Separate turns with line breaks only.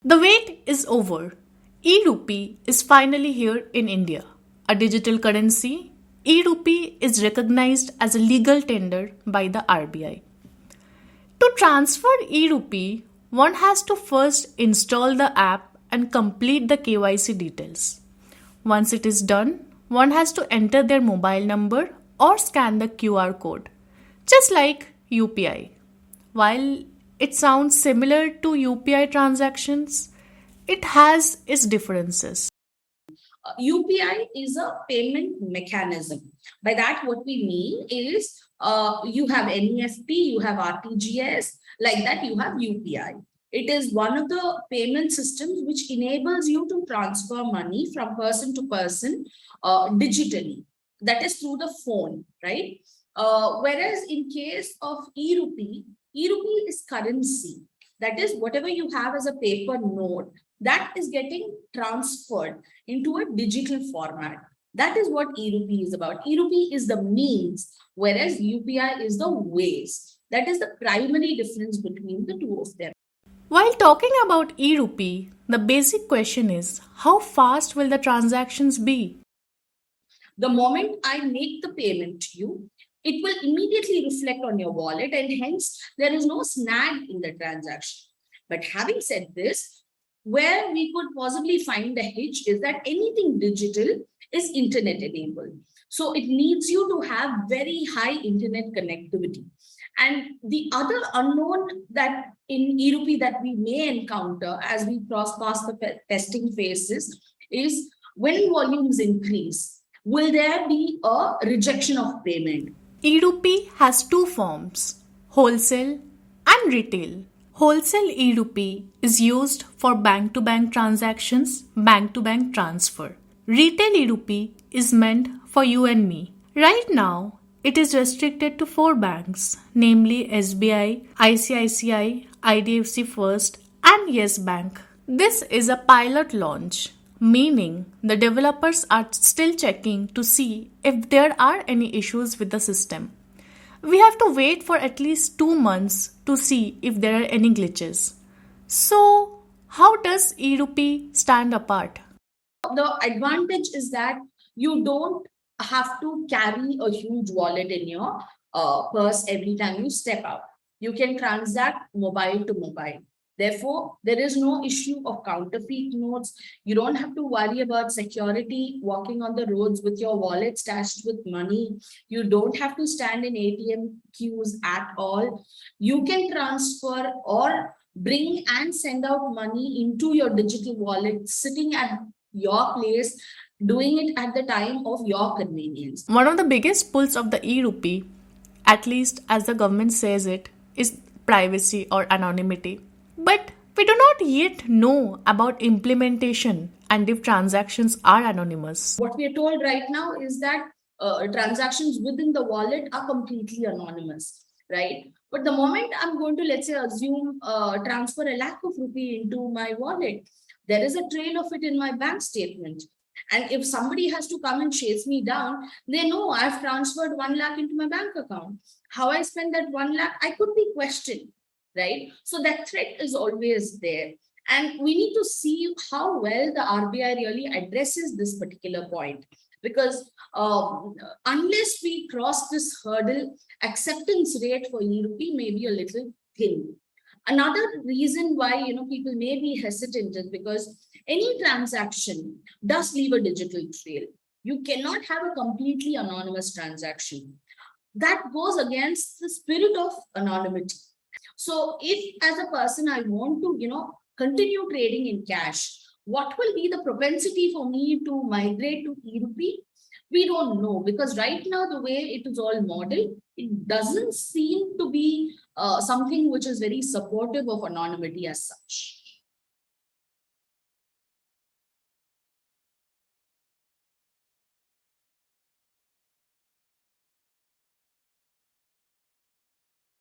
The wait is over. E-Rupee is finally here in India. A digital currency, E-Rupee is recognized as a legal tender by the RBI. To transfer E-Rupee, one has to first install the app and complete the KYC details. Once it is done, one has to enter their mobile number or scan the QR code, just like UPI. While it sounds similar to UPI transactions, it has its differences.
UPI is a payment mechanism. By that, what we mean is you have NEFT, you have RTGS, like that, you have UPI. It is one of the payment systems which enables you to transfer money from person to person digitally. That is through the phone, right? Whereas in case of E-Rupee, E-Rupee is currency. That is, whatever you have as a paper note, that is getting transferred into a digital format. That is what E-Rupee is about. E-Rupee is the means, whereas UPI is the ways. That is the primary difference between the two of them.
While talking about E-Rupee, the basic question is how fast will the transactions be?
The moment I make the payment to you, it will immediately reflect on your wallet, and hence there is no snag in the transaction. But having said this, where we could possibly find the hitch is that anything digital is internet enabled. So it needs you to have very high internet connectivity. And the other unknown that in E-Rupee that we may encounter as we cross past the testing phases is when volumes increase, will there be a rejection of payment?
E-Rupee has two forms, wholesale and retail. Wholesale E-Rupee is used for bank-to-bank transactions, bank-to-bank transfer. Retail E-Rupee is meant for you and me. Right now, it is restricted to 4 banks, namely SBI, ICICI, IDFC First, and Yes Bank. This is a pilot launch, meaning the developers are still checking to see if there are any issues with the system. We have to wait for at least 2 months to see if there are any glitches. So, how does E-Rupee stand apart?
The advantage is that you don't have to carry a huge wallet in your purse every time you step out. You can transact mobile to mobile. Therefore, there is no issue of counterfeit notes. You don't have to worry about security walking on the roads with your wallet stashed with money. You don't have to stand in ATM queues at all. You can transfer or bring and send out money into your digital wallet sitting at your place, doing it at the time of your convenience.
One of the biggest pulls of the E-Rupee, at least as the government says it, is privacy or anonymity. But we do not yet know about implementation and if transactions are anonymous.
What we are told right now is that transactions within the wallet are completely anonymous, right? But the moment I'm going to, let's say, assume transfer a lakh of rupee into my wallet, there is a trail of it in my bank statement. And if somebody has to come and chase me down, they know I've transferred 1 lakh into my bank account. How I spend that 1 lakh, I could be questioned, right? So that threat is always there. And we need to see how well the RBI really addresses this particular point. Because unless we cross this hurdle, acceptance rate for E-Rupee may be a little thin. Another reason why people may be hesitant is because any transaction does leave a digital trail. You cannot have a completely anonymous transaction. That goes against the spirit of anonymity. So if as a person I want to, continue trading in cash, what will be the propensity for me to migrate to E-Rupee? We don't know, because right now the way it is all modeled, it doesn't seem to be something which is very supportive of anonymity as such.